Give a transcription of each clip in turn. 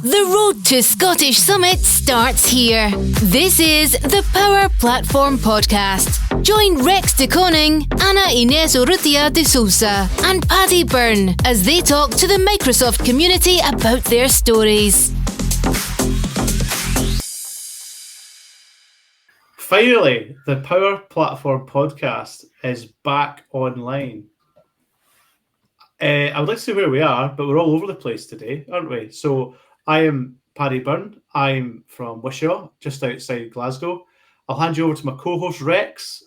The road to Scottish Summit starts here. This is the Power Platform Podcast. Join Rex de Koning, Ana Inés Urrutia de Sousa, and Paddy Byrne as they talk to the Microsoft community about their stories. Finally, the Power Platform Podcast is back online. I would like to say where we are, but we're all over the place today, aren't we? So I am Paddy Byrne. I'm from Wishaw, just outside Glasgow. I'll hand you over to my co-host Rex.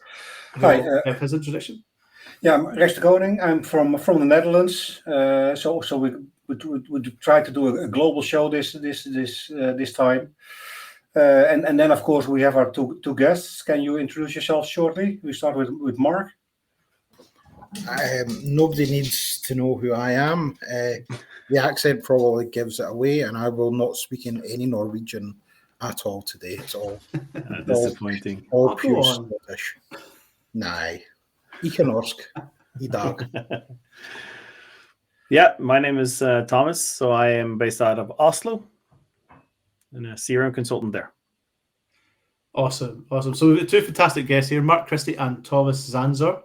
Hi. Have his introduction. Yeah, I'm Rex de Koning. I'm from the Netherlands. So we try to do a global show this time. And then of course we have our two guests. Can you introduce yourself shortly? We start with Mark. Nobody needs to know who I am. The accent probably gives it away, and I will not speak in any Norwegian at all today. It's all disappointing. All pure Scottish. Nej, ikke norsk I dag. Yeah, my name is Thomas. So I am based out of Oslo and a CRM consultant there. Awesome. So we've got two fantastic guests here, Mark Christie and Thomas Sandsor.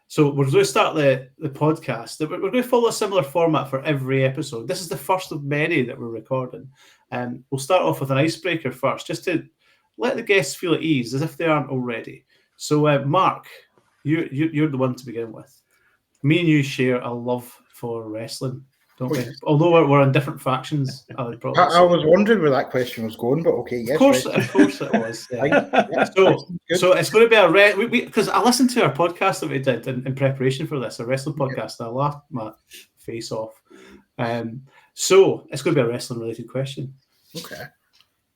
So we're going to start the podcast. We're going to follow a similar format for every episode. This is the first of many that we're recording. We'll start off with an icebreaker first, just to let the guests feel at ease, as if they aren't already. So, Mark, you're the one to begin with. Me and you share a love for wrestling, don't we? Although we're in different factions, I would probably say. I was wondering where that question was going, but okay, yes. Of course it was. Yeah. So it's going to be because I listened to our podcast that we did in preparation for this, a wrestling podcast, and I laughed my face off. So it's going to be a wrestling related question. Okay.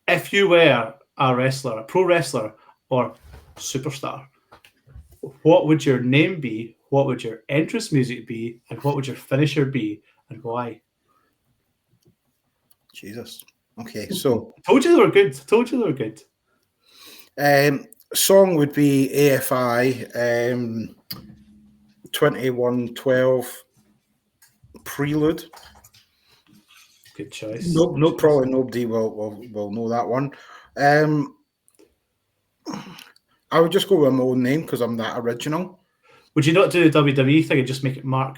If you were a wrestler, a pro wrestler, or superstar, what would your name be? What would your entrance music be? And what would your finisher be? And why? Jesus. Okay, so Told you they were good. Song would be AFI 2112 Prelude. Good choice. No, probably nobody will know that one. I would just go with my own name because I'm that original. Would you not do the WWE thing and just make it Mark?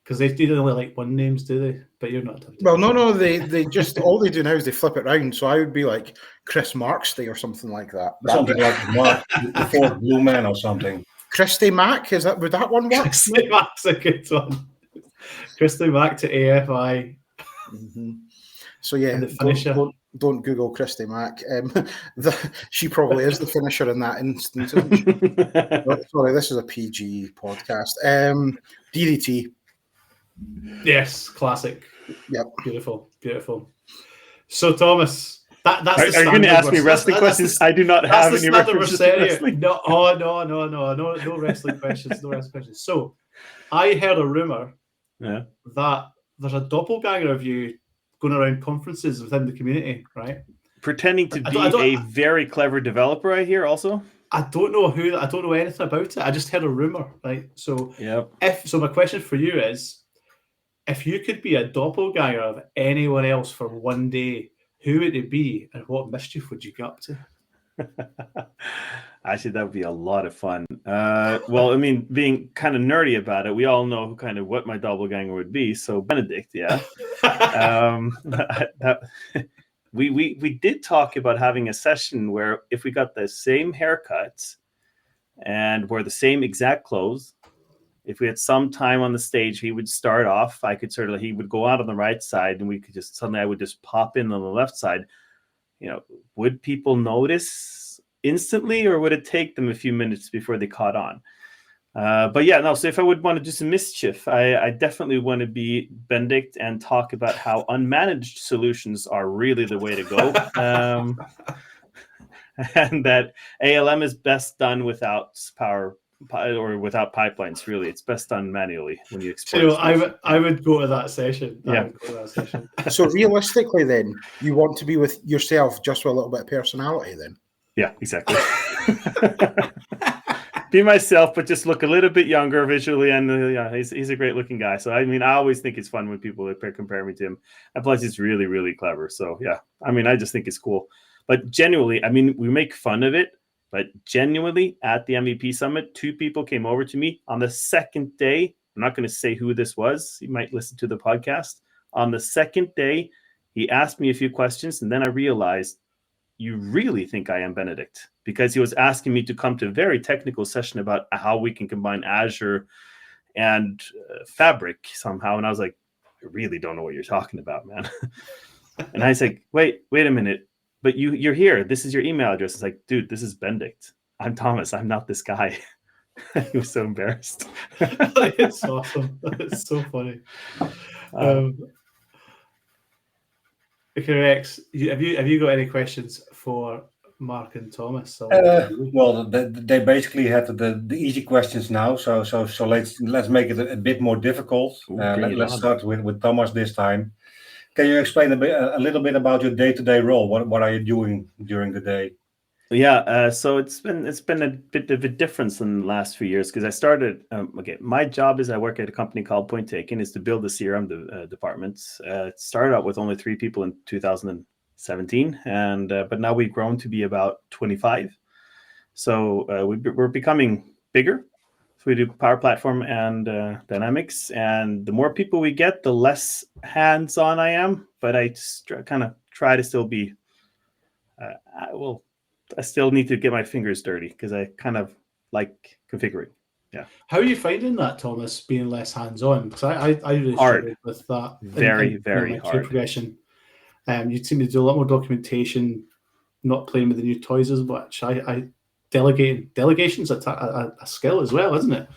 Because they do only like one names, do they? But you're not. Well, no. They just all they do now is they flip it round. So I would be like Chris Marksty or something like that. Something like Mark before Blue Man or something. Christy Mac, would that one work? Christy Mac's a good one. Christy Mac to AFI. Mm-hmm. So yeah, the finisher. Don't Google Christy Mac. She probably is the finisher in that instance. Sorry, this is a PG podcast. DDT. Yes, classic. Yep. Beautiful. So Thomas, that's the Are you going to ask me wrestling questions? I do not have any references to wrestling. No wrestling questions. No wrestling questions. So, I heard a rumor that there's a doppelganger of you going around conferences within the community, right? Pretending to be a very clever developer, I hear also. I don't know anything about it. I just heard a rumor, right? So, my question for you is, if you could be a doppelganger of anyone else for one day, who would it be, and what mischief would you get up to? Actually, that would be a lot of fun. Well, I mean, being kind of nerdy about it, we all know kind of what my doppelganger would be. So Benedict, yeah. We did talk about having a session where if we got the same haircuts and wear the same exact clothes, if we had some time on the stage, he would start off. He would go out on the right side, and I would just pop in on the left side. You know, would people notice instantly, or would it take them a few minutes before they caught on? So if I would want to do some mischief, I definitely want to be Benedict and talk about how unmanaged solutions are really the way to go. And that ALM is best done without power or without pipelines. Really, it's best done manually when you explain. So I would go to that session. So realistically, then you want to be with yourself, just with a little bit of personality, then. Yeah, exactly. be myself, but just look a little bit younger visually. And yeah, he's a great looking guy. So I mean, I always think it's fun when people compare me to him. And plus, he's really, really clever. So yeah, I mean, I just think it's cool. But genuinely, I mean, we make fun of it, but genuinely at the MVP Summit, 2 people came over to me on the second day. I'm not going to say who this was. You might listen to the podcast. On the second day, he asked me a few questions, and then I realized, you really think I am Benedict? Because he was asking me to come to a very technical session about how we can combine Azure and Fabric somehow. And I was like, I really don't know what you're talking about, man. And I was like, wait a minute. But you're here. This is your email address. It's like, dude, this is Benedict. I'm Thomas. I'm not this guy. He was so embarrassed. It's awesome. It's so funny. Okay, Rex, have you got any questions for Mark and Thomas? Well, they basically had the easy questions now, so let's make it a bit more difficult. Let's start with Thomas this time. Can you explain a little bit about your day-to-day role? What are you doing during the day? Yeah, so it's been a bit of a difference in the last few years because I started. My job is I work at a company called Point Taken, is to build the CRM department. It started out with only 3 people in 2017, and but now we've grown to be about 25. So we're becoming bigger. So we do Power Platform and Dynamics, and the more people we get, the less hands-on I am. But I just kind of try to still be. I still need to get my fingers dirty because I kind of like configuring. Yeah. How are you finding that, Thomas, being less hands-on? Because I really struggled with that. Very hard. Progression. You seem to do a lot more documentation, not playing with the new toys as much. Delegation's a skill as well, isn't it?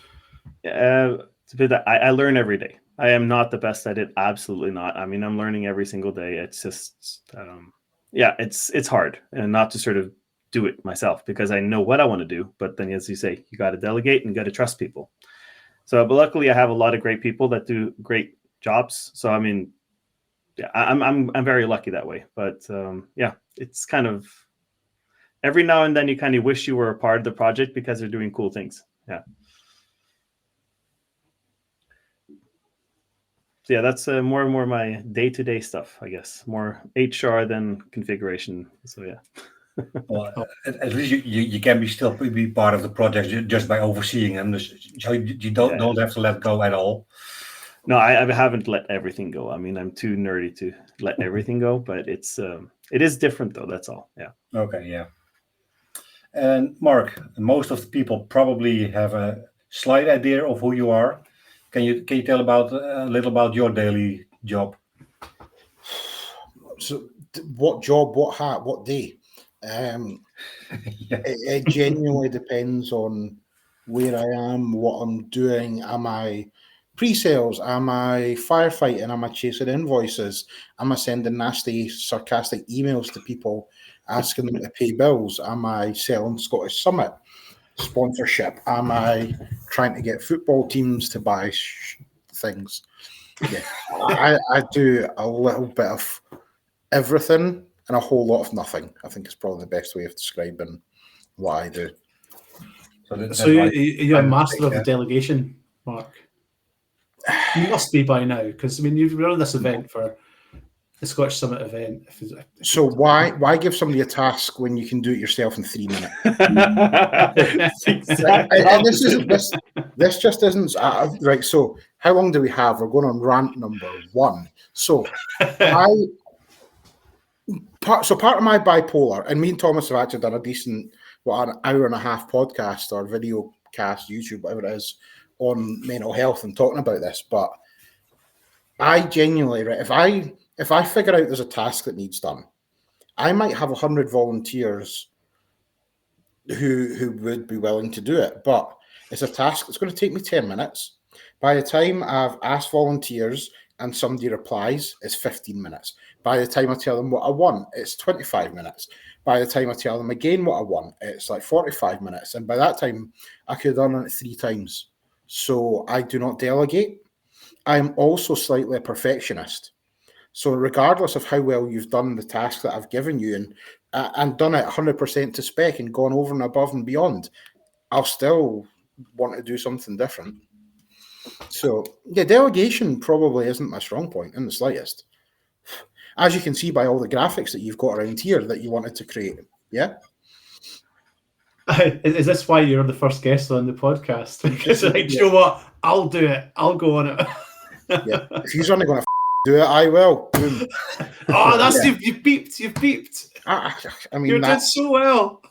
I learn every day. I am not the best at it. Absolutely not. I mean, I'm learning every single day. It's just, it's hard, and not to sort of do it myself because I know what I want to do. But then, as you say, you got to delegate and got to trust people. So, but luckily, I have a lot of great people that do great jobs. So, I mean, yeah, I'm very lucky that way. But it's kind of every now and then you kind of wish you were a part of the project because they're doing cool things. Yeah. So yeah, that's more and more my day-to-day stuff, I guess. More HR than configuration. So yeah. Well, at least you can still be part of the project just by overseeing them. So you don't have to let go at all. No, I haven't let everything go. I mean, I'm too nerdy to let everything go, but it is different though. That's all. Yeah. Okay. Yeah. And Mark, most of the people probably have a slight idea of who you are. Can you tell a little about your daily job? So, what job? What hat? What day? It genuinely depends on where I am, what I'm doing. Am I pre-sales? Am I firefighting? Am I chasing invoices? Am I sending nasty, sarcastic emails to people asking them to pay bills? Am I selling Scottish Summit sponsorship? Am I trying to get football teams to buy things? Yeah, I do a little bit of everything and a whole lot of nothing. I think is probably the best way of describing what I do. So you're a master of the delegation, Mark. You must be by now, because I mean you've run this event for the Scottish Summit event. So why give somebody a task when you can do it yourself in 3 minutes? And this just isn't right. So how long do we have? We're going on rant number 1. So part of my bipolar, and me and Thomas have actually done a decent, an hour and a half podcast or video cast, YouTube, whatever it is, on mental health and talking about this. But I genuinely, right, if I figure out there's a task that needs done, I might have 100 volunteers who would be willing to do it. But it's a task that's going to take me 10 minutes. By the time I've asked volunteers and somebody replies, it's 15 minutes. By the time I tell them what I want, it's 25 minutes. By the time I tell them again what I want, it's like 45 minutes. And by that time, I could have done it 3 times. So I do not delegate. I'm also slightly a perfectionist. So regardless of how well you've done the task that I've given you and done it 100% to spec and gone over and above and beyond, I'll still want to do something different. So, yeah, delegation probably isn't my strong point in the slightest. As you can see by all the graphics that you've got around here that you wanted to create. Yeah? Is this why you're the first guest on the podcast? Because like, you know what? I'll do it. I'll go on it. Yeah. If you're only going to do it, I will. Boom. Oh, that's you've beeped. You've beeped. I mean, you did so well.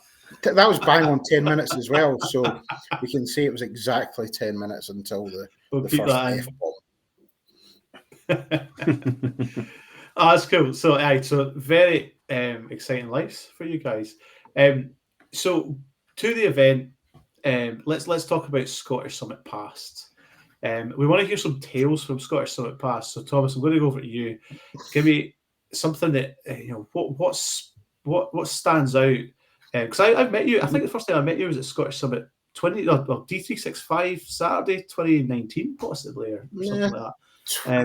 That was bang on 10 minutes as well. So we can say it was exactly 10 minutes until the first F-bomb. Oh, that's cool. So very exciting lives for you guys. So to the event, let's talk about Scottish Summit Past. We want to hear some tales from Scottish Summit Past. So Thomas, I'm going to go over to you. Give me something that what stands out. Because I've met you. I think the first time I met you was at Scottish Summit D365 Saturday 2019, possibly, or something like that.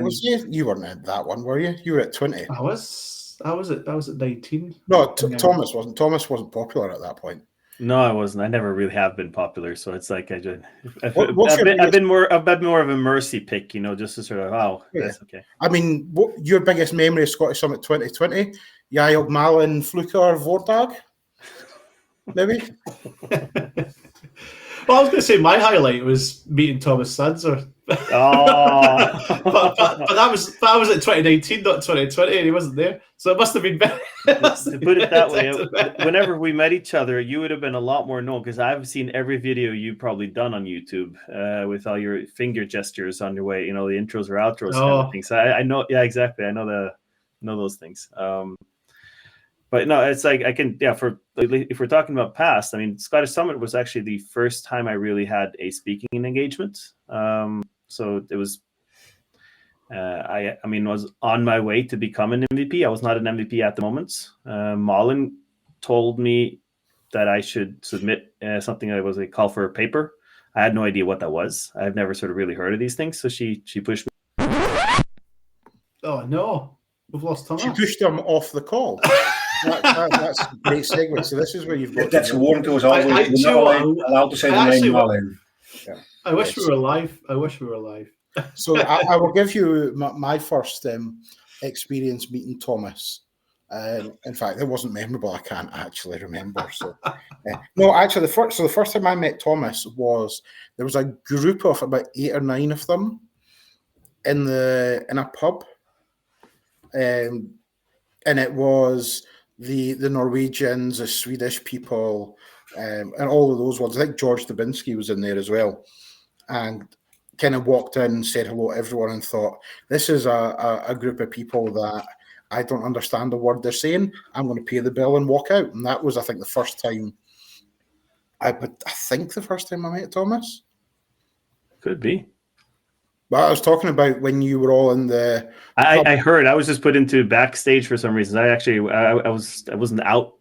Was you weren't at that one, were you? You were at 20. I was at 19. No, Thomas wasn't. Thomas wasn't popular at that point. No, I wasn't. I never really have been popular, so it's like I've been more of a mercy pick, just to sort of that's okay. I mean, what your biggest memory of Scottish Summit 2020? Jael Malin, Flukar, Vordag, maybe. Well, I was going to say my highlight was meeting Thomas Sandsor. Oh. but that was at 2019, not 2020, and he wasn't there. So it must have been better. To put it that way, whenever we met each other, you would have been a lot more known because I've seen every video you've probably done on YouTube with all your finger gestures on your way, the intros or outros kind of thing. So I know, yeah, exactly. I know those things. But no, it's like if we're talking about past, I mean, Scottish Summit was actually the first time I really had a speaking engagement. So it was, I was on my way to become an MVP. I was not an MVP at the moment. Malin told me that I should submit something that was a call for a paper. I had no idea what that was. I've never sort of really heard of these things. So she pushed me. Oh no, we've lost Thomas. She pushed him off the call. That's a great segue. So this is where you've got. That's a warning to us all. We're not allowed to say the name Malin. Yeah. I wish we were live. So I will give you my first experience meeting Thomas. In fact, it wasn't memorable. I can't actually remember. So no, actually, the first time I met Thomas was there was a group of about 8 or 9 of them in a pub, and it was the Norwegians, the Swedish people, and all of those ones. I think George Dubinsky was in there as well, and kind of walked in, said hello to everyone, and thought, this is a group of people that I don't understand the word they're saying. I'm going to pay the bill and walk out. And that was, I think, the first time I met Thomas. Could be. But I was talking about when you were all in the. I heard. I was just put into backstage for some reason. I wasn't out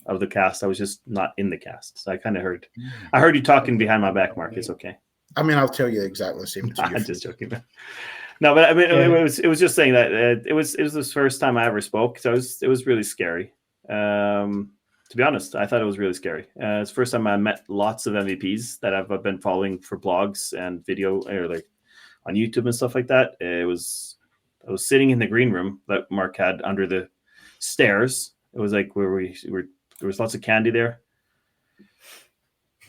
of the cast. I was just not in the cast. So I kind of heard. I heard you talking behind my back, Mark. It's okay. I mean, I'll tell you exactly the same. I'm just joking. No, but I mean, it was just saying that it was the first time I ever spoke. So it was really scary. To be honest, I thought it was really scary. It's the first time I met lots of MVPs that I've been following for blogs and video, or like on YouTube and stuff like that. I was sitting in the green room that Mark had under the stairs. It was like where there was lots of candy there.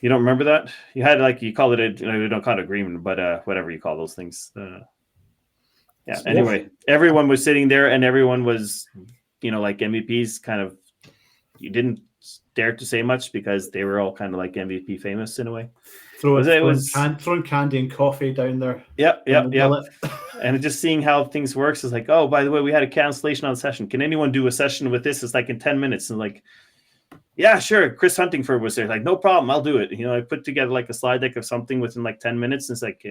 You don't remember that? You had you call it we don't call it a green room, but whatever you call those things. Yeah. Anyway, everyone was sitting there, and everyone was, like MVPs. Kind of, you didn't dare to say much because they were all kind of like MVP famous in a way. Throwing candy and coffee down there. Yep. And just seeing how things works is like, oh, by the way, we had a cancellation on the session. Can anyone do a session with this? It's like in 10 minutes, and like, yeah, sure. Chris Huntingford was there. Like, no problem. I'll do it. I put together like a slide deck of something within like 10 minutes. And it's like,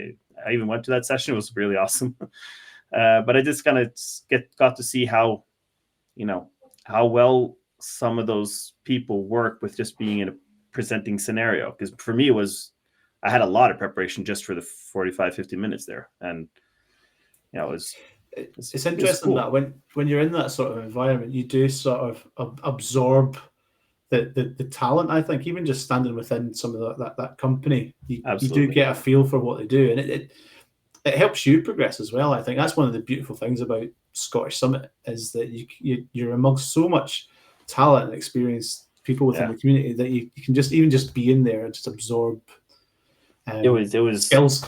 I even went to that session. It was really awesome. But I just kind of got to see how well some of those people work with just being in a presenting scenario. Because for me, I had a lot of preparation just for the 45, 50 minutes there. And, it's interesting cool. That when you're in that sort of environment, you do sort of absorb the talent. I think even just standing within some of that company, you do Absolutely. get a feel for what they do, and it helps you progress as well. I think that's one of the beautiful things about Scottish Summit is that you're amongst so much talent and experienced people within the community that you can just be in there and just absorb. It was skills.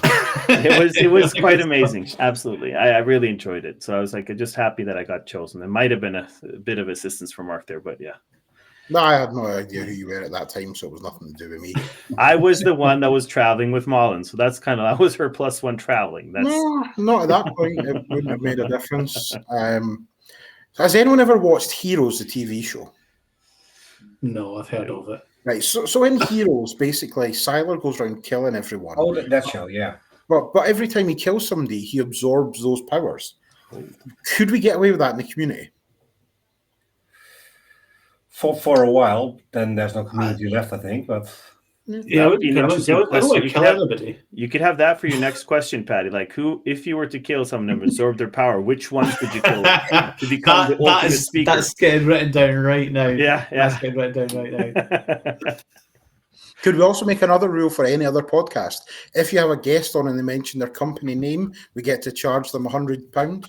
it was quite amazing. Absolutely, I really enjoyed it. So I was like, just happy that I got chosen. There might have been a bit of assistance from Mark there, but yeah. No, I had no idea who you were at that time, so it was nothing to do with me. I was the one that was traveling with Malin, so that's I was her +1 traveling. No, not at that point. It wouldn't have made a difference. Has anyone ever watched Heroes, the TV show? No, I've heard of it. Right, so in Heroes, basically, Siler goes around killing everyone. Oh, that show, yeah. But every time he kills somebody, he absorbs those powers. Could we get away with that in the community? For a while, then there's no community left, I think. But yeah, I wouldn't kill anybody. You could have that for your next question, Patty. Like, who, if you were to kill someone and absorb their power, which ones would you kill to become the ultimate speaker? That's getting written down right now. Yeah. That's getting written down right now. Could we also make another rule for any other podcast? If you have a guest on and they mention their company name, we get to charge them £100.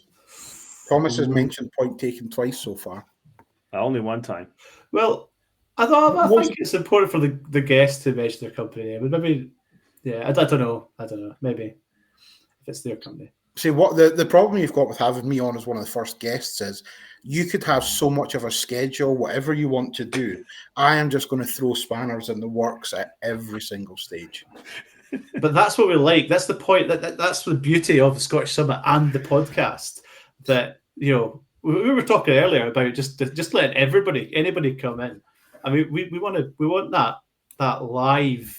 Thomas has mentioned point taken twice so far. Only one time. Well, I think it's important for the guest to mention their company name. But maybe, I don't know. Maybe if it's their company. See, what the problem you've got with having me on as one of the first guests is you could have so much of a schedule, whatever you want to do. I am just going to throw spanners in the works at every single stage. But that's what we like. That's the point. That's the beauty of the Scottish Summit and the podcast. That we were talking earlier about just letting anybody come in. I mean, we want that live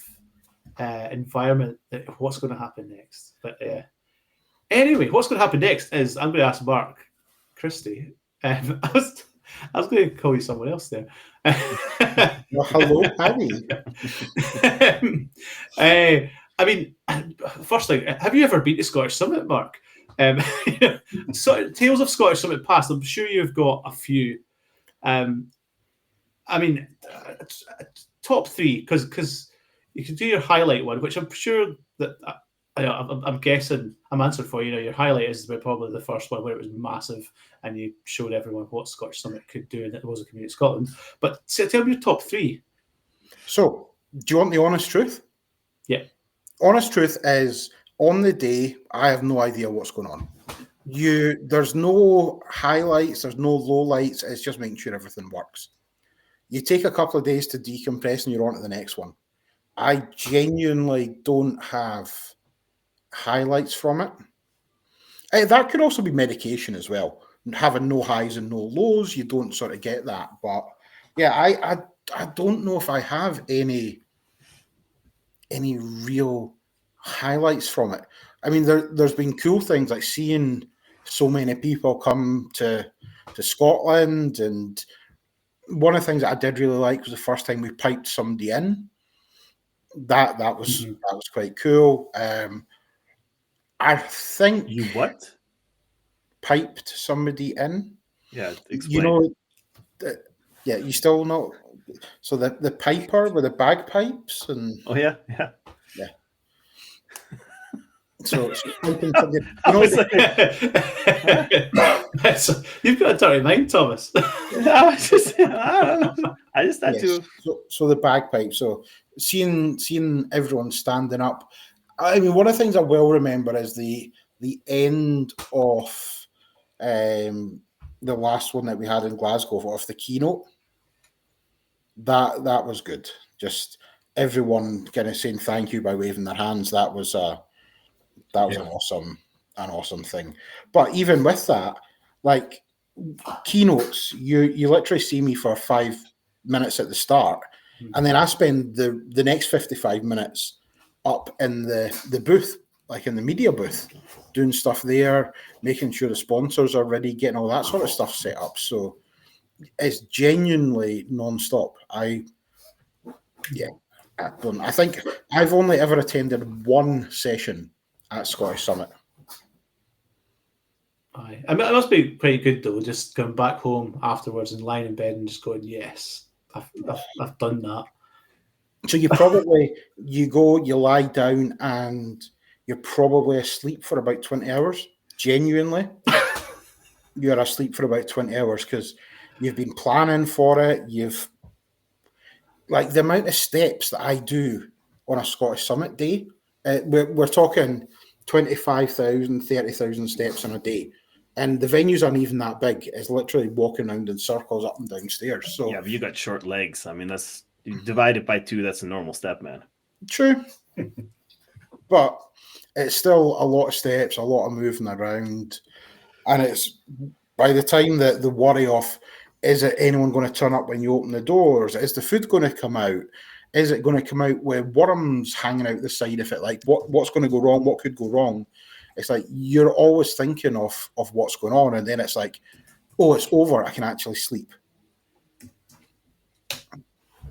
environment. What's going to happen next? But anyway, what's going to happen next is I'm going to ask Mark Christie. I was going to call you someone else there. Well, hello, Paddy. I mean, first thing, have you ever been to Scottish Summit, Mark? So, Tales of Scottish Summit Past, I'm sure you've got a few. I mean, top three, because you can do your highlight one, which I'm sure that I'm guessing I'm answered for. Your highlight is probably the first one where it was massive and you showed everyone what Scottish Summit could do and it was a community of Scotland. But tell me your top three. So, do you want the honest truth? Yeah. Honest truth is, on the day, I have no idea what's going on. There's no highlights, there's no lowlights. It's just making sure everything works. You take a couple of days to decompress and you're on to the next one. I genuinely don't have highlights from it. That could also be medication as well. Having no highs and no lows, you don't sort of get that. But yeah, I don't know if I have any real highlights from it. I mean, there's been cool things like seeing so many people come to Scotland, and one of the things that I did really like was the first time we piped somebody in. That was quite cool. I think you what? Piped somebody in. Yeah, explain. Yeah, you still know. So the piper with the bagpipes and yeah. So you've got a dirty mind, Thomas. I just had to. So the bagpipes. So seeing everyone standing up. I mean, one of the things I will remember is the end of the last one that we had in Glasgow off the keynote. That was good. Just everyone kind of saying thank you by waving their hands. That was an awesome thing. But even with that, like keynotes, you literally see me for 5 minutes at the start, and then I spend the next 55 minutes up in the booth, like in the media booth, doing stuff there, making sure the sponsors are ready, getting all that sort of stuff set up. So it's genuinely non-stop. I think I've only ever attended one session at Scottish Summit. I mean, it must be pretty good though, just going back home afterwards and lying in bed and just going, yes, I've done that. So you lie down and you're probably asleep for about 20 hours. Genuinely, you're asleep for about 20 hours because you've been planning for it. You've like the amount of steps that I do on a Scottish Summit day. We're talking 25,000, 30,000 steps in a day. And the venues aren't even that big. It's literally walking around in circles up and down stairs. So yeah, but you got short legs. I mean, that's you divide it by 2. That's a normal step, man. True. But it's still a lot of steps, a lot of moving around. And it's by the time that the worry of, is it anyone going to turn up when you open the doors? Is the food going to come out? Is it going to come out with worms hanging out the side of it? Like what's going to go wrong? What could go wrong? It's like you're always thinking of what's going on. And then it's like, oh, it's over. I can actually sleep.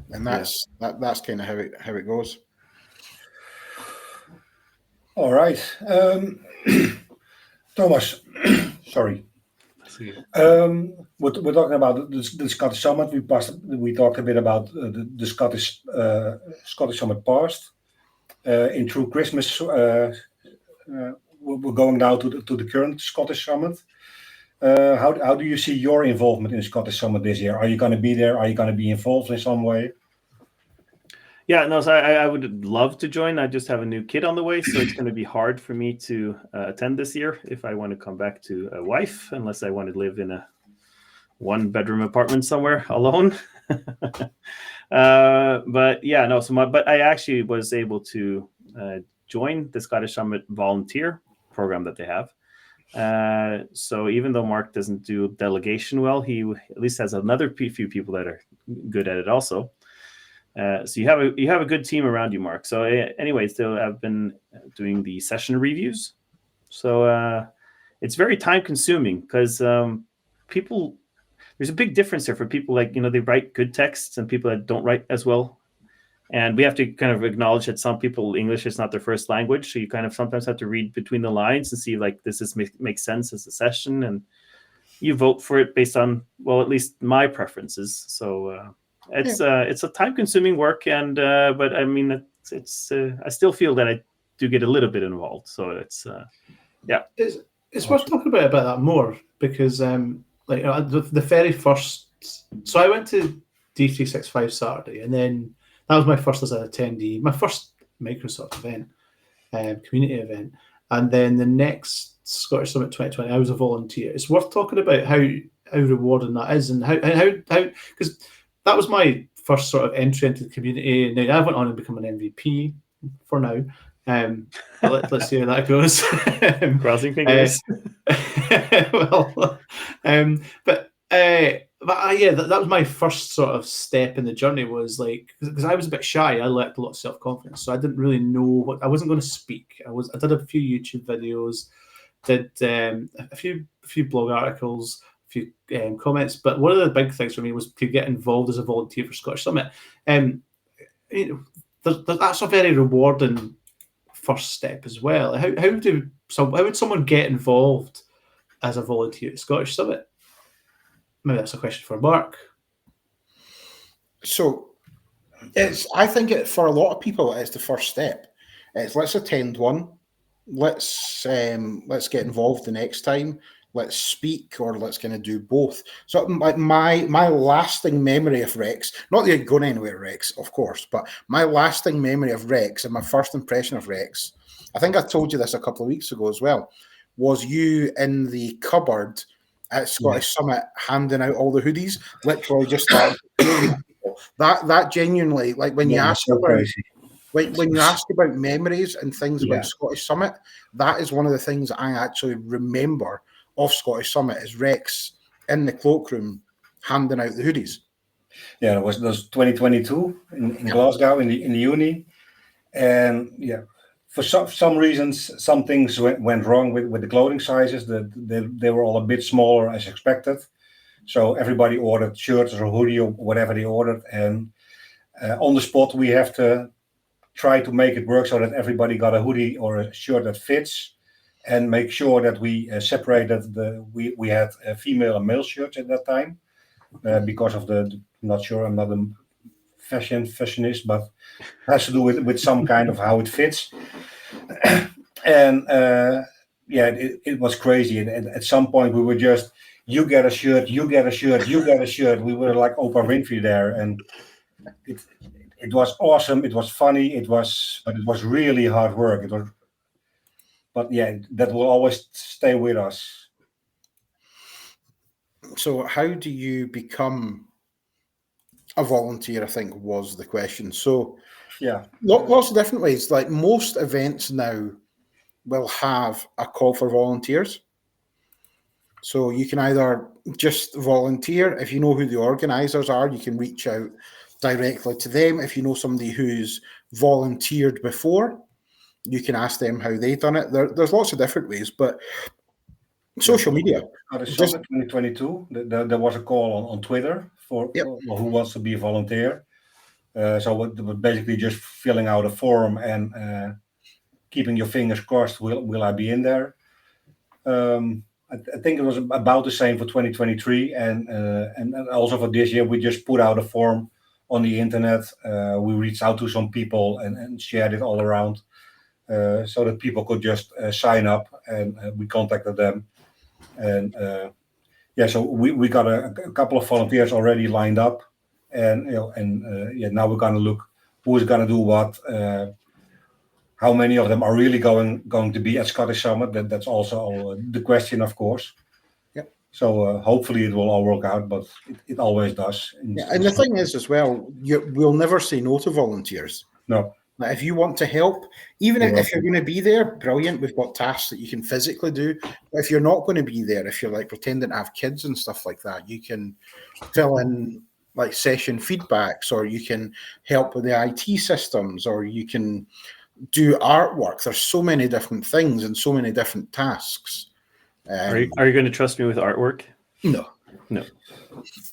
And that's kind of how it goes. All right, Thomas. Sorry. We're talking about the Scottish Summit. We talked a bit about the Scottish Summit past. In through Christmas, we're going now to the current Scottish Summit. How do you see your involvement in the Scottish Summit this year? Are you going to be there? Are you going to be involved in some way? Yeah, no, so I would love to join. I just have a new kid on the way, so it's going to be hard for me to attend this year if I want to come back to a wife, unless I want to live in a 1-bedroom apartment somewhere alone. But yeah, no, but I actually was able to join the Scottish Summit volunteer program that they have. So even though Mark doesn't do delegation well, he at least has another few people that are good at it also. So you have a good team around you, Mark. So anyways, I've been doing the session reviews. So it's very time consuming because there's a big difference there for people like, they write good texts and people that don't write as well. And we have to kind of acknowledge that some people, English is not their first language. So you kind of sometimes have to read between the lines and see like, makes sense as a session. And you vote for it based on, well, at least my preferences. So it's a time-consuming work, and but I mean, it's I still feel that I do get a little bit involved. So it's it's worth talking about that more because like the very first. So I went to D365 Saturday, and then that was my first as an attendee, my first Microsoft event, community event, and then the next Scottish Summit 2020, I was a volunteer. It's worth talking about how rewarding that is, and how because that was my first sort of entry into the community. Now I went on and become an MVP for now. Let's see how that goes. Crossing fingers. That was my first sort of step in the journey. Was like because I was a bit shy. I lacked a lot of self-confidence, so I didn't really know what I wasn't going to speak. I did a few YouTube videos, did a few blog articles, a few comments. But one of the big things for me was to get involved as a volunteer for Scottish Summit. That's a very rewarding first step as well. How would someone get involved as a volunteer at Scottish Summit? Maybe that's a question for Mark. So I think for a lot of people it's the first step. It's let's attend one, let's get involved the next time, let's speak, or let's kind of do both. So like my lasting memory of Rex, not that you're going anywhere Rex, of course, but my lasting memory of Rex and my first impression of Rex, I think I told you this a couple of weeks ago as well, was you in the cupboard at Scottish Summit handing out all the hoodies, literally just started that genuinely, like when you ask about when you ask about memories and things about Scottish Summit, that is one of the things that I actually remember of Scottish Summit is Rex in the cloakroom handing out the hoodies. Yeah, it was 2022 in Glasgow in the uni, and for some reasons, some things went wrong with the clothing sizes. They were all a bit smaller as expected. So everybody ordered shirts or hoodie or whatever they ordered. And on the spot, we have to try to make it work so that everybody got a hoodie or a shirt that fits, and make sure that we separated we had female and male shirts at that time. because of not sure, I'm not a fashionist, but it has to do with some kind of how it fits. And it was crazy. And at some point we were just, you get a shirt, you get a shirt, you get a shirt. We were like Oprah Winfrey there, and it was awesome. It was funny. But it was really hard work. But that will always stay with us. So how do you become a volunteer, I think was the question. So lots of different ways. Like most events now will have a call for volunteers. So you can either just volunteer. If you know who the organisers are, you can reach out directly to them. If you know somebody who's volunteered before, you can ask them how they've done it. There's lots of different ways, but social media. At the summit 2022, there was a call on Twitter for who wants to be a volunteer. So it was basically just filling out a form and keeping your fingers crossed. Will I be in there? I think it was about the same for 2023, and also for this year, we just put out a form on the internet. We reached out to some people and shared it all around, so that people could just sign up, and we contacted them. And so we got a couple of volunteers already lined up, and now we're gonna look who is gonna do what. How many of them are really going to be at Scottish Summit? That's also the question, of course. Yeah. So hopefully it will all work out, but it always does. And the thing is as well, we'll never say no to volunteers. No. Like if you want to help, even if you're going to be there, brilliant. We've got tasks that you can physically do. But if you're not going to be there, if you're like pretending to have kids and stuff like that, you can fill in like session feedbacks, or you can help with the IT systems, or you can do artwork. There's so many different things and so many different tasks. Are you going to trust me with artwork? No. Not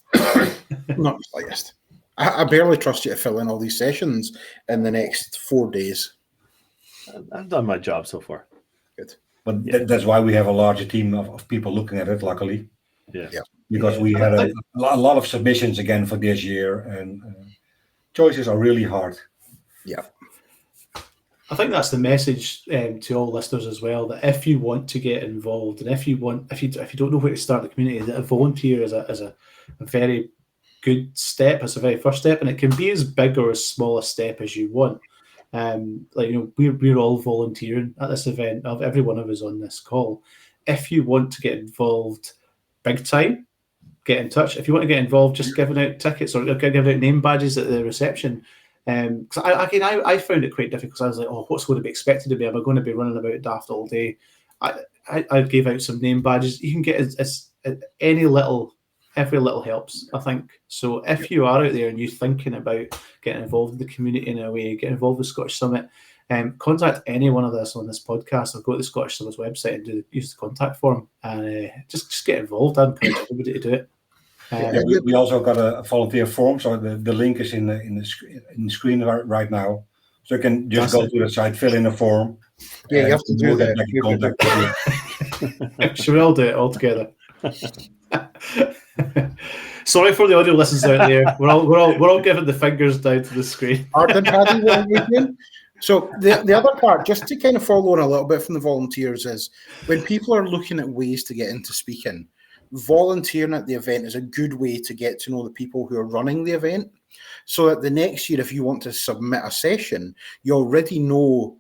the slightest. I barely trust you to fill in all these sessions in the next 4 days. I've done my job so far. Good. But that's why we have a larger team of people looking at it, luckily. Yeah. Because we had a lot of submissions again for this year, and choices are really hard. Yeah. I think that's the message to all listeners as well, that if you want to get involved, and if you don't know where to start the community, that a volunteer is a very good step. It's a very first step, and it can be as big or as small a step as you want. We're all volunteering at this event, of every one of us on this call. If you want to get involved big time, get in touch. If you want to get involved just giving out tickets or giving out name badges at the reception, because I found it quite difficult. I was like, what's going to be expected of me? Am I going to be running about daft all day? I gave out some name badges. You can get every little helps, I think. So if you are out there and you're thinking about getting involved in the community in a way, get involved with Scottish Summit, contact any one of us on this podcast, or go to the Scottish Summit's website and use the contact form, and just get involved. I encourage everybody to do it. We also got a volunteer form, so the link is in the screen right now. So you can just go to the site, fill in a form. Yeah, you have to do that. Should we all do it all together? Sorry for the audio listeners out there. We're all giving the fingers down to the screen. So the other part, just to kind of follow on a little bit from the volunteers, is when people are looking at ways to get into speaking, volunteering at the event is a good way to get to know the people who are running the event. So that the next year, if you want to submit a session, you already know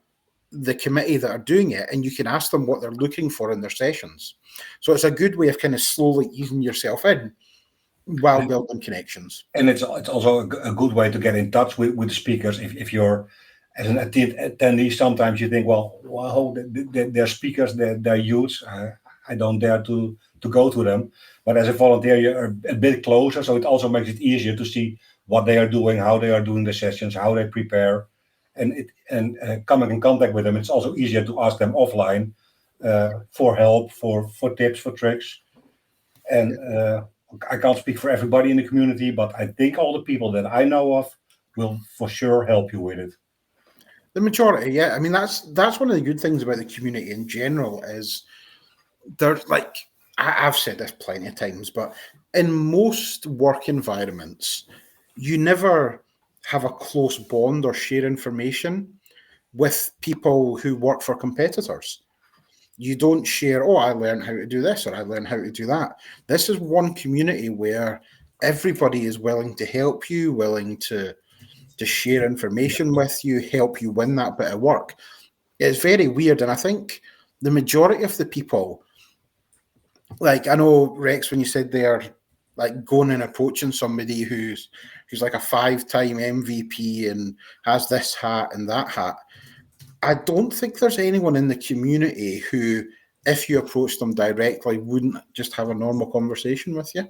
the committee that are doing it, and you can ask them what they're looking for in their sessions. So it's a good way of kind of slowly easing yourself in while building connections. And it's also a good way to get in touch with the speakers. If you're as an attendee, sometimes you think, wow, they're speakers, they're youths. I don't dare to go to them. But as a volunteer, you're a bit closer, so it also makes it easier to see what they are doing, how they are doing the sessions, how they prepare, and coming in contact with them. It's also easier to ask them offline for help, for tips, for tricks. And I can't speak for everybody in the community, but I think all the people that I know of will for sure help you with it. The majority, yeah. I mean, that's one of the good things about the community in general is there's like, I've said this plenty of times, but in most work environments, you never have a close bond or share information with people who work for competitors. You don't share, I learned how to do this, or I learned how to do that. This is one community where everybody is willing to help you, willing to share information with you, help you win that bit of work. It's very weird. And I think the majority of the people, like, I know, Rex, when you said they're like going and approaching somebody who's like a 5-time MVP and has this hat and that hat, I don't think there's anyone in the community who, if you approach them directly, wouldn't just have a normal conversation with you.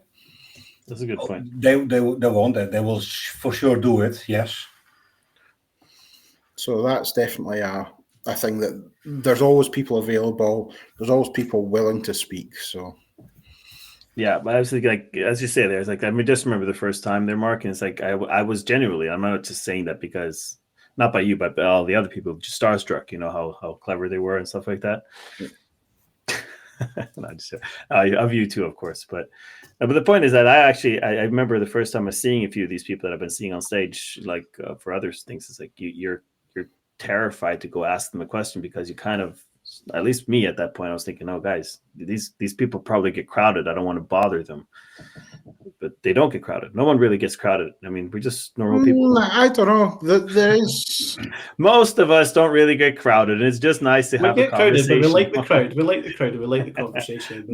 That's a good point. They won't. They will for sure do it. Yes. So that's definitely a thing, that there's always people available. There's always people willing to speak. So. Yeah, but I was thinking, like, as you say, there's like, I mean, just remember the first time they're marking. It's like I was genuinely, I'm not just saying that because, not by you, but by all the other people, just starstruck. You know how clever they were and stuff like that. Not just of you too, of course. But the point is that I remember the first time I was seeing a few of these people that I've been seeing on stage, like for other things. It's like you're terrified to go ask them a question, because you kind of, at least me at that point, I was thinking, oh, guys, these people probably get crowded. I don't want to bother them. But they don't get crowded. No one really gets crowded. I mean, we're just normal people. I don't know. There is... Most of us don't really get crowded. And it's just nice to have a conversation. Crowded, but we like the crowd. We like the crowd. We like the conversation.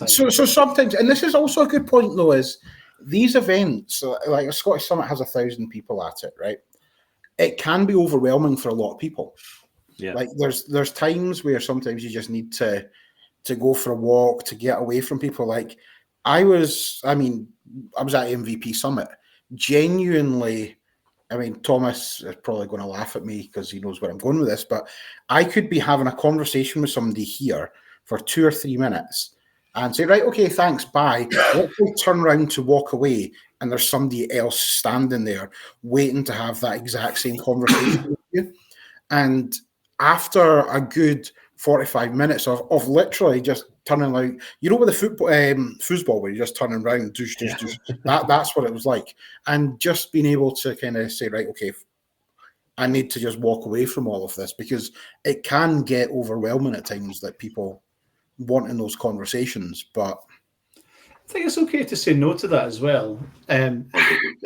So sometimes, and this is also a good point, though, is these events, like a Scottish Summit has 1,000 people at it, right? It can be overwhelming for a lot of people. Yeah. Like there's times where sometimes you just need to go for a walk, to get away from people. Like I was at MVP Summit. Genuinely, I mean, Thomas is probably going to laugh at me because he knows where I'm going with this, but I could be having a conversation with somebody here for 2 or 3 minutes and say, right, okay, thanks, bye. Let's turn around to walk away, and there's somebody else standing there waiting to have that exact same conversation with you. And after a good 45 minutes of literally just turning, like, you know, with the foosball where you're just turning around, that's what it was like. And just being able to kind of say, right, okay, I need to just walk away from all of this, because it can get overwhelming at times that people want in those conversations. But I think it's okay to say no to that as well. I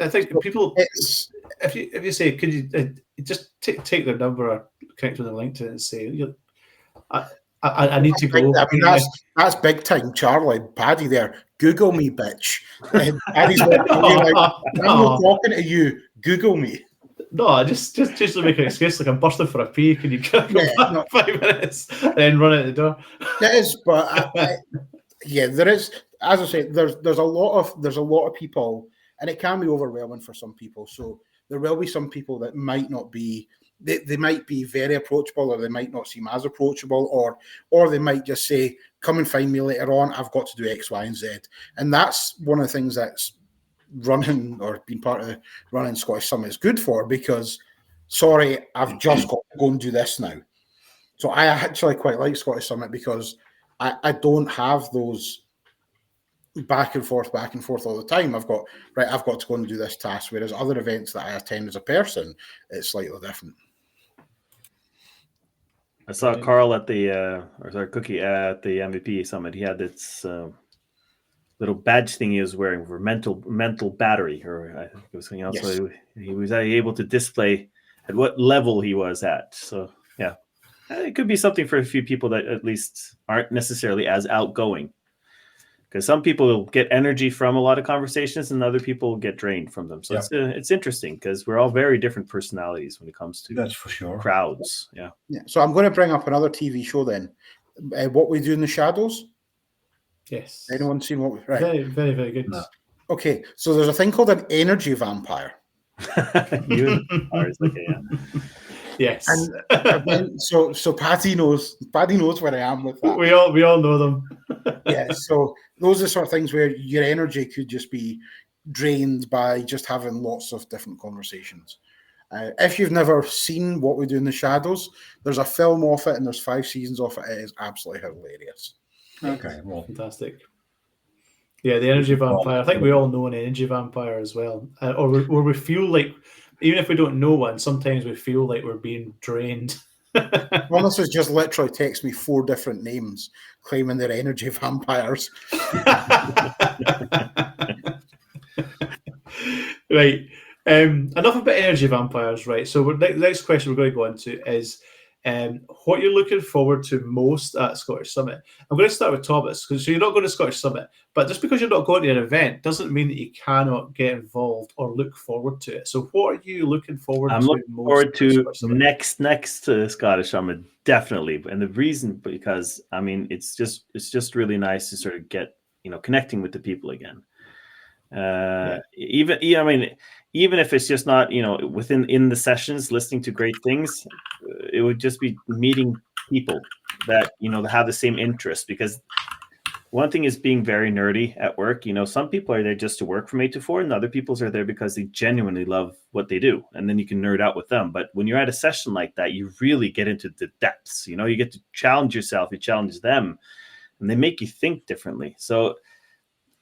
think people, if you say, could you just take their number or connect with them on LinkedIn and say, I need to go. I mean, that's big time, Charlie. Paddy there. Google me, bitch. Paddy's like, I'm not talking to you. Google me. No, just to make an excuse, like I'm bursting for a pee. Can you go back 5 minutes and then run out the door? It is, but there is. As I say, there's a lot of people, and it can be overwhelming for some people. So there will be some people that might not be. They might be very approachable, or they might not seem as approachable, or they might just say, "Come and find me later on. I've got to do X, Y, and Z." And that's one of the things that's running or being part of running Scottish Summit is good for, because, sorry, I've just got to go and do this now. So I actually quite like Scottish Summit, because I don't have those back and forth all the time. I've got to go and do this task, whereas other events that I attend as a person, it's slightly different. I saw Carl at Cookie at the MVP Summit. He had this little badge thing he was wearing for mental battery, or I think it was something else. Yes. So he was able to display at what level he was at. So yeah, it could be something for a few people that at least aren't necessarily as outgoing. Because some people get energy from a lot of conversations, and other people get drained from them. So it's interesting, because we're all very different personalities when it comes to, that's for sure, crowds. Yeah. So I'm going to bring up another TV show then. What We Do in the Shadows. Yes. Anyone seen what? Right. Very, very, very good. No. Okay, so there's a thing called an energy vampire. Yes. And so Paddy knows where I am with that. We all know them. Yeah, so those are sort of things where your energy could just be drained by just having lots of different conversations. If you've never seen What We Do in the Shadows, there's a film of it, and there's 5 seasons of it. It is absolutely hilarious. Okay, well, fantastic. Yeah, the energy vampire. I think we all know an energy vampire as well, or we feel like, even if we don't know one, sometimes we feel like we're being drained. Thomas has just literally texted me 4 different names claiming they're energy vampires. Right. Enough about energy vampires, right? So the next question we're going to go into is what you're looking forward to most at Scottish Summit. I'm going to start with Thomas, because you're not going to Scottish Summit, but just because you're not going to an event doesn't mean that you cannot get involved or look forward to it. So what are you looking forward to? I'm looking forward to next to Scottish Summit, definitely. And the reason, because I mean, it's just really nice to sort of get, connecting with the people again. Even if it's just not, in the sessions, listening to great things, it would just be meeting people that, that have the same interest. Because one thing is being very nerdy at work. Some people are there just to work from 8 to 4, and other people are there because they genuinely love what they do. And then you can nerd out with them. But when you're at a session like that, you really get into the depths. You get to challenge yourself, you challenge them, and they make you think differently. So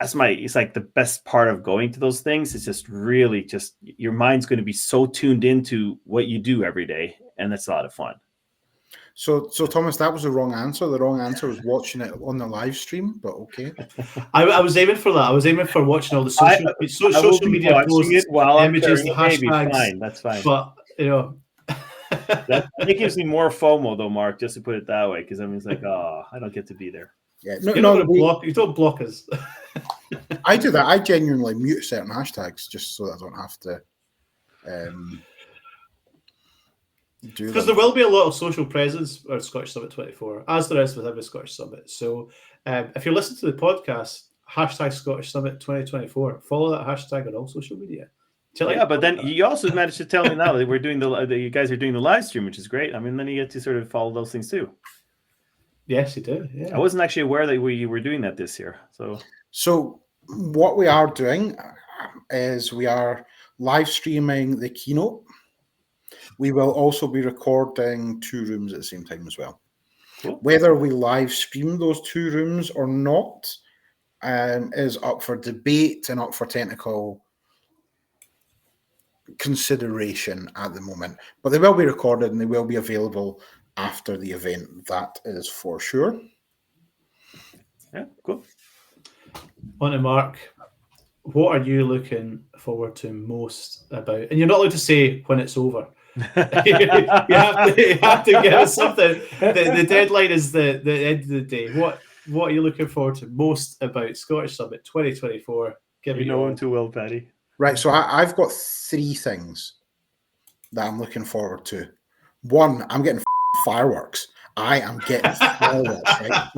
it's like the best part of going to those things. It's just really your mind's going to be so tuned into what you do every day, and that's a lot of fun. So Thomas, that was the wrong answer. The wrong answer was watching it on the live stream, but okay. I was aiming for that. I was aiming for watching all the social media posts, images, the hashtags. Fine. That's fine. But it gives me more FOMO though, Mark, just to put it that way, because I mean, it's like, I don't get to be there. Yeah, you don't block us. I do that. I genuinely mute certain hashtags just so that I don't have to do. Because there will be a lot of social presence at Scottish Summit 24, as there is with every Scottish Summit. So if you listen to the podcast, hashtag Scottish Summit 2024, follow that hashtag on all social media. But then you also managed to tell me now that you guys are doing the live stream, which is great. I mean, then you get to sort of follow those things too. Yes, you do. Yeah. I wasn't actually aware that you were doing that this year. So what we are doing is we are live streaming the keynote. We will also be recording 2 rooms at the same time as well. Cool. Whether we live stream those 2 rooms or not is up for debate and up for technical consideration at the moment. But they will be recorded and they will be available after the event. That is for sure. Yeah, cool. On to Mark. What are you looking forward to most about? And you're not allowed to say when it's over. you have to give us something. The deadline is the end of the day. What are you looking forward to most about Scottish Summit 2024? You know him too well, Paddy. Right, so I've got 3 things that I'm looking forward to. 1, I'm getting fireworks. I am getting fireworks, right?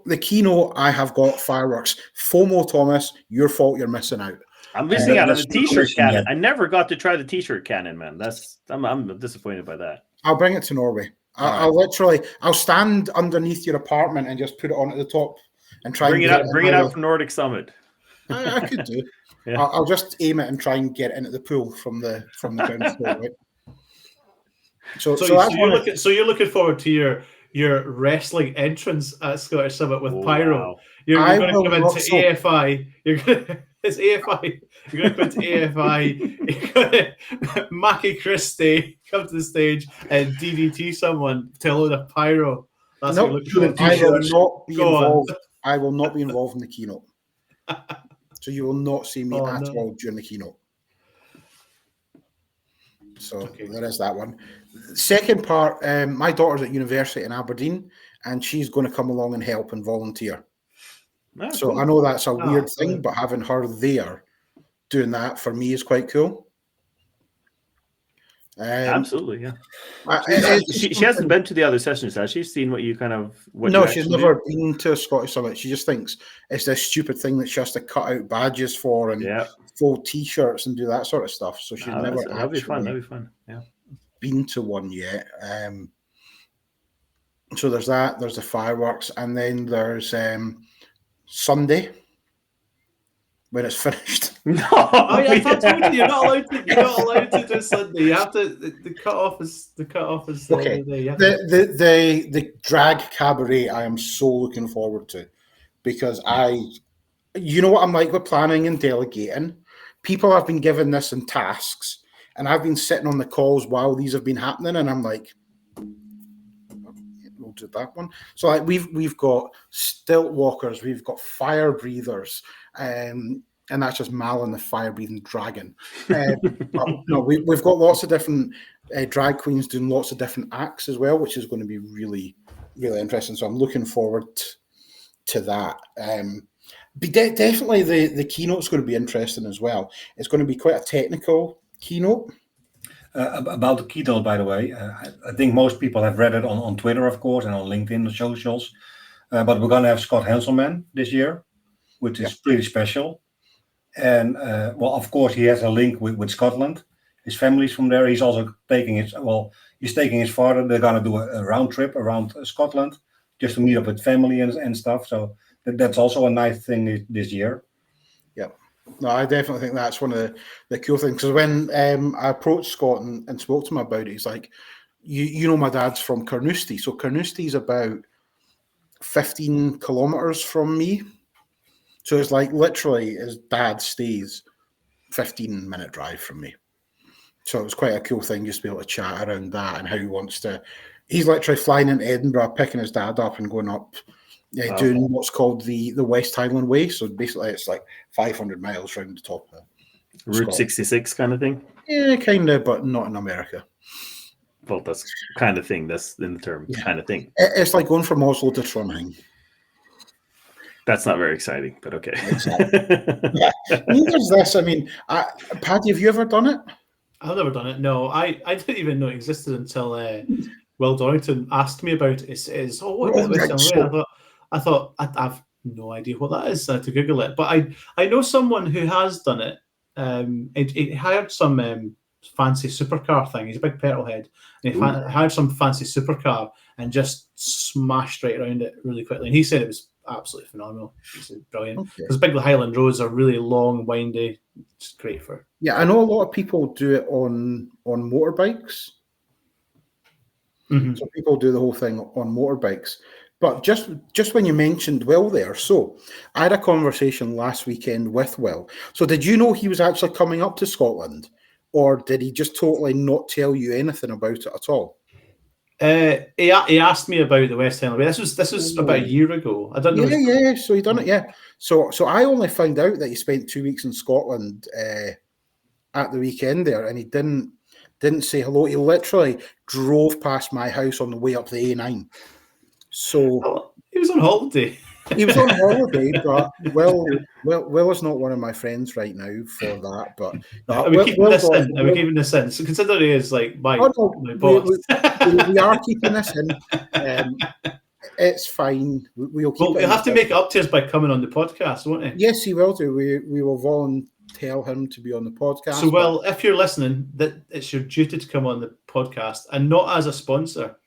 The keynote, I have got fireworks. FOMO, Thomas, your fault, you're missing out. I'm missing out on the t-shirt cannon. I never got to try the t-shirt cannon, man. I'm disappointed by that. I'll bring it to Norway. I'll stand underneath your apartment and just put it on at the top and try bring it out from Nordic Summit. I could do. Yeah. I'll just aim it and try and get into the pool from the ground floor, right? So you're looking forward to your wrestling entrance at Scottish Summit with pyro. Wow. You're going to come into AFI. It's AFI. You're going to come into AFI. You're going to Mark Christie come to the stage and DDT someone to a load of pyro. That's what you're looking forward to. I will not be involved in the keynote. So you will not see me at all during the keynote. So there is that one. Second part, my daughter's at university in Aberdeen, and she's going to come along and help and volunteer. So cool. I know that's a weird thing, but having her there doing that for me is quite cool. Absolutely, yeah. She hasn't been to the other sessions, has she? Seen what you kind of... No, she's never been to a Scottish Summit. She just thinks it's this stupid thing that she has to cut out badges for and fold T-shirts and do that sort of stuff. So she's never that'd be fun. Yeah, been to one yet. So there's that. There's the fireworks, and then there's Sunday when it's finished. No, I told you you're not allowed to do Sunday. You have to. The cut off is okay. The drag cabaret I am so looking forward to, because I you know what I'm like with planning and delegating? People have been given this in tasks, and I've been sitting on the calls while these have been happening, and I'm like, we'll do that one. So like we've got stilt walkers, we've got fire breathers, and that's just Malin, the fire breathing dragon. No, we've got lots of different drag queens doing lots of different acts as well, which is going to be really, really interesting. So I'm looking forward to that. Definitely the keynote's going to be interesting as well. It's going to be quite a technical keynote. About the keynote, by the way, I think most people have read it on Twitter, of course, and on LinkedIn, the socials. But we're going to have Scott Hanselman this year, which is pretty special. And, well, of course, he has a link with Scotland. His family's from there. He's also taking his father. They're going to do a round trip around Scotland just to meet up with family and stuff. So that's also a nice thing this year. Yeah. No, I definitely think that's one of the cool things. Because when I approached Scott and spoke to him about it, he's like, you know, my dad's from Carnoustie. So Carnoustie's about 15 kilometers from me. So it's like literally his dad stays 15-minute drive from me. So it was quite a cool thing just to be able to chat around that and how he wants to. He's literally flying into Edinburgh, picking his dad up and going up, doing what's called the West Highland Way. So basically it's like 500 miles round the top of Route Scotland. 66 kind of thing? Yeah, kind of, but not in America. Well, that's kind of thing. That's in the term, kind of thing. It's like going from Oslo to Trondheim. That's not very exciting, but okay. Exactly. Yeah. Neither's this. I mean, Paddy, have you ever done it? I've never done it. No, I didn't even know it existed until Will Dorrington asked me about it. He says, what is it? I thought I have no idea what that is. I had to Google it. But I know someone who has done it. He hired some fancy supercar thing. He's a big petrol head. And he hired some fancy supercar and just smashed right around it really quickly. And he said it was absolutely phenomenal. It's brilliant. Because big Highland roads are really long, windy. It's great for. Yeah, I know a lot of people do it on motorbikes. Mm-hmm. So people do the whole thing on motorbikes. But just when you mentioned Will there, so I had a conversation last weekend with Will. So did you know he was actually coming up to Scotland, or did he just totally not tell you anything about it at all? He asked me about the West Highland Way. This was about a year ago. I don't know. Yeah. So he done it. Yeah. So I only found out that he spent 2 weeks in Scotland at the weekend there, and he didn't say hello. He literally drove past my house on the way up the A9. So he was on holiday. He was on holiday, but Will is not one of my friends right now for that. But are we keeping this in? Are we keeping this in? So consider he is like my boss. We are keeping this in. It's fine. We'll keep it. He'll have to make it up to us by coming on the podcast, won't he? Yes, he will do. We will volunteer him to be on the podcast. So, Will, if you're listening, that it's your duty to come on the podcast and not as a sponsor.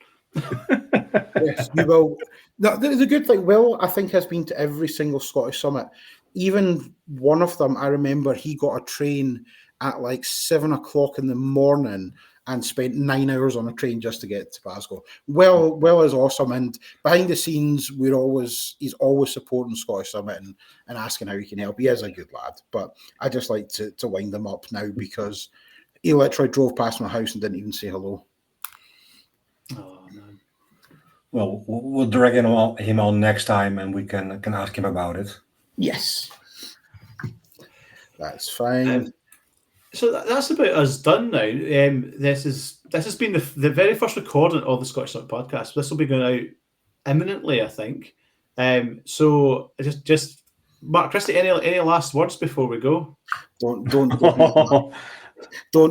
Yes, you will. The good thing, Will, I think, has been to every single Scottish Summit. Even one of them, I remember he got a train at like 7 o'clock in the morning and spent 9 hours on a train just to get to Glasgow. Will is awesome, and behind the scenes, he's always supporting Scottish Summit and asking how he can help. He is a good lad, but I just like to wind him up now because he literally drove past my house and didn't even say hello. Oh, man. Well, we'll drag him on next time, and we can ask him about it. Yes, that's fine. So that's about us done now. This has been the very first recording of the Scottish Summit podcast. This will be going out imminently, I think. So just Mark Christie, any last words before we go? Don't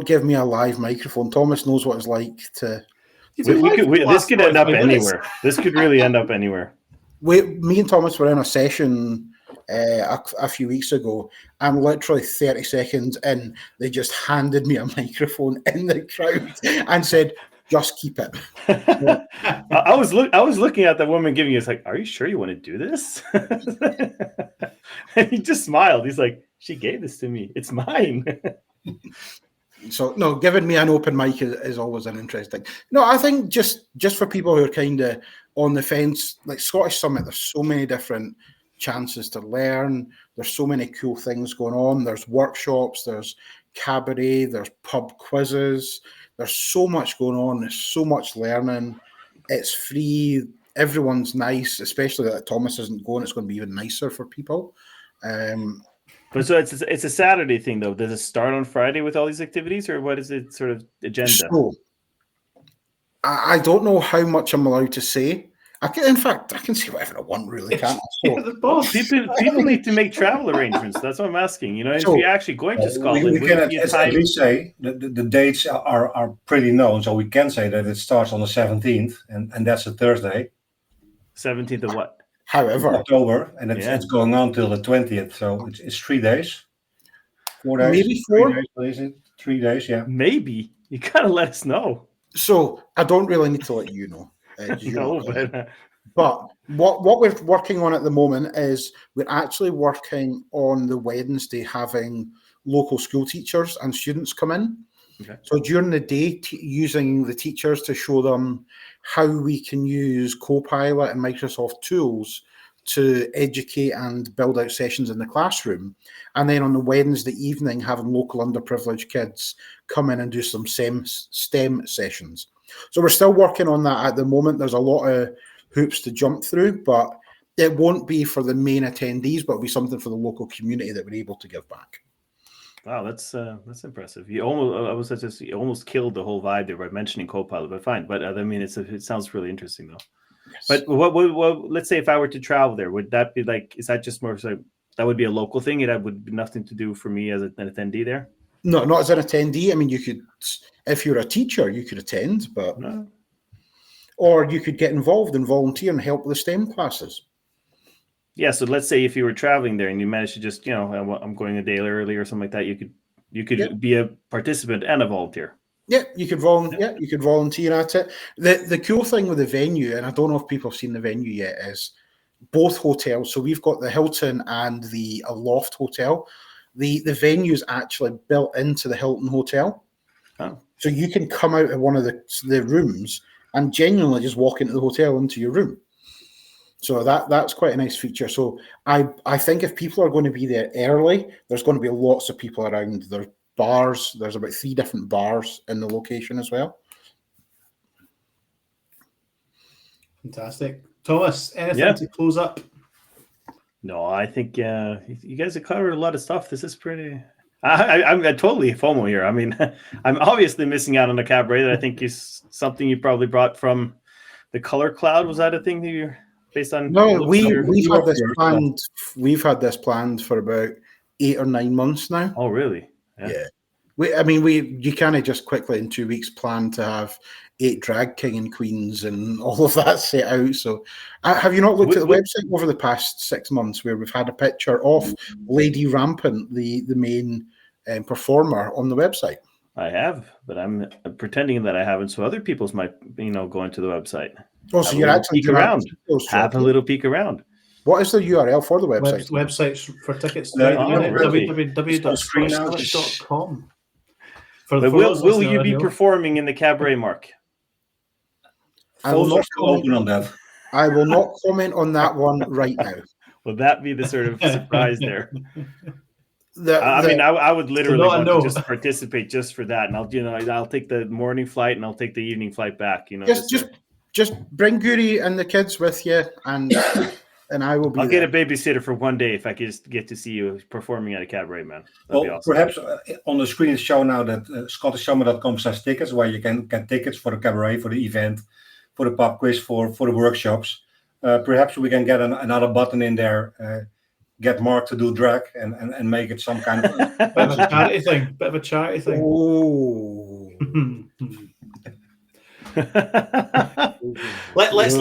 give me a live microphone. Thomas knows what it's like to. This could end up anywhere. This could really end up anywhere. Me and Thomas were in a session a few weeks ago, and literally 30 seconds in, they just handed me a microphone in the crowd and said, "Just keep it." I was looking at that woman giving us like, "Are you sure you want to do this?" And he just smiled. He's like, "She gave this to me. It's mine." So no, giving me an open mic is always an interesting. No, I think just for people who are kind of on the fence, like Scottish Summit, there's so many different chances to learn. There's so many cool things going on. There's workshops, there's cabaret, there's pub quizzes. There's so much going on. There's so much learning. It's free. Everyone's nice, especially that Thomas isn't going. It's going to be even nicer for people. But so it's a Saturday thing, though. Does it start on Friday with all these activities, or what is it sort of agenda? So, I don't know how much I'm allowed to say. I can say whatever I want, really, can't I? So, the boss. People need to make travel arrangements. That's what I'm asking. If you're actually going to Scotland, we can at least say the dates are pretty known, so we can say that it starts on the 17th, and that's a Thursday. 17th of what? However, October, and it's going on till the 20th, so it's 3 days. 4 days. Maybe 4? 3 days, what is it? 3 days, yeah. Maybe. You gotta let us know. So I don't really need to let you know. No, but what we're working on at the moment is we're actually working on the Wednesday having local school teachers and students come in. Okay. So during the day, using the teachers to show them how we can use Copilot and Microsoft tools to educate and build out sessions in the classroom. And then on the Wednesday evening, having local underprivileged kids come in and do some STEM sessions. So we're still working on that at the moment. There's a lot of hoops to jump through, but it won't be for the main attendees, but it'll be something for the local community that we're able to give back. Wow, that's impressive. You almost killed the whole vibe there by mentioning Copilot, but fine. But I mean, it sounds really interesting though. Yes. But what let's say if I were to travel there, would that be like? Is that just more like that would be a local thing? It would be nothing to do for me as an attendee there. No, not as an attendee. I mean, you could, if you're a teacher, you could attend, but or you could get involved and volunteer and help with the STEM classes. Yeah, so let's say if you were traveling there and you managed to just, I'm going a day early or something like that, you could be a participant and a volunteer. Yeah, you could volunteer. Yeah, you could volunteer at it. The cool thing with the venue, and I don't know if people have seen the venue yet, is both hotels. So we've got the Hilton and the Aloft Hotel. The venue is actually built into the Hilton Hotel. Oh. So you can come out of one of the rooms and genuinely just walk into the hotel into your room. So that's quite a nice feature. So I think if people are going to be there early, there's going to be lots of people around. There's bars. There's about 3 different bars in the location as well. Fantastic. Thomas, anything to close up? No, I think you guys have covered a lot of stuff. This is pretty... I'm totally FOMO here. I mean, I'm obviously missing out on a cabaret that I think is something you probably brought from the Color Cloud. Was that a thing that you're... Based on we've had this planned. We've had this planned for about 8 or 9 months now. Oh, really? Yeah. You kind of just quickly in 2 weeks plan to have 8 drag king and queens and all of that set out. So, have you not looked at the website over the past 6 months where we've had a picture of Lady Rampant, the main performer, on the website? I have, but I'm pretending that I haven't, so other people's might, go into the website. Oh, so you're actually peek around. Have a little peek around. What is the URL for the website? Websites for tickets. www.screenouts.com. Will you be performing in the cabaret, Mark? I will not comment on that. I will not comment on that one right now. Will that be the sort of surprise there? I would literally want to just participate just for that, and I'll take the morning flight and I'll take the evening flight back. Just bring Guri and the kids with you, and I will be. I'll get a babysitter for one day if I can just get to see you performing at a cabaret, man. That'd be awesome. Perhaps on the screen is shown now that ScottishSummer.com says tickets, where you can get tickets for the cabaret, for the event, for the pub quiz, for the workshops. Perhaps we can get another button in there. Get Mark to do drag and make it some kind of bit of a charity thing. Oh. let's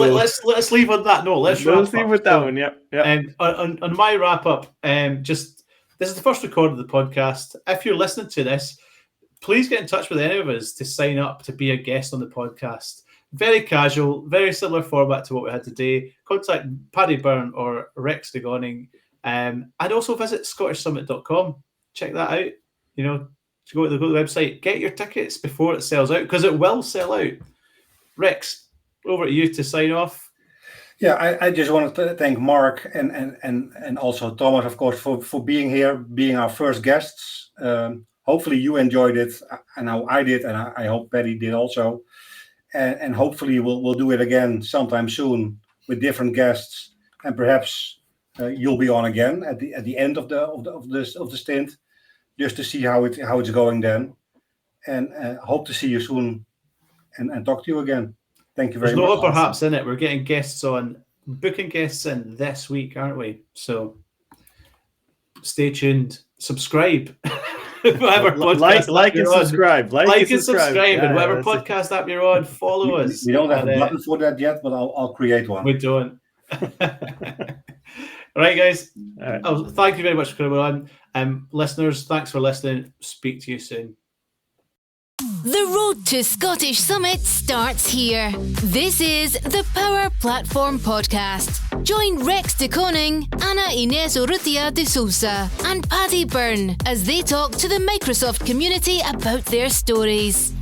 leave on that. No, let's leave with that one. Yeah. And on my wrap up, this is the first recording of the podcast. If you're listening to this, please get in touch with any of us to sign up to be a guest on the podcast. Very casual, very similar format to what we had today. Contact Paddy Byrne or Rex de Goning. And also visit ScottishSummit.com. Check that out. Go to the website, get your tickets before it sells out, because it will sell out. Rex, over to you to sign off. Yeah, I just wanted to thank Mark and also Thomas, of course, for being here, being our first guests. Hopefully you enjoyed it. I know I did, and I hope Patty did also. And hopefully we'll do it again sometime soon with different guests, and perhaps you'll be on again at the end of the stint, just to see how it's going then. And hope to see you soon and talk to you again. Thank you very much. There's no perhaps in it. We're getting guests on, booking guests in this week, aren't we? So stay tuned. Subscribe. Whatever podcast like and subscribe. Like and subscribe. And whatever podcast app you're on, follow us. We don't have a button for that yet, but I'll create one. We don't. All right, guys. All right. Oh, thank you very much for coming on. Listeners, thanks for listening. Speak to you soon. The road to Scottish Summit starts here. This is the Power Platform Podcast. Join Rex de Koning, Ana Inés Urrutia de Sousa, and Paddy Byrne as they talk to the Microsoft community about their stories.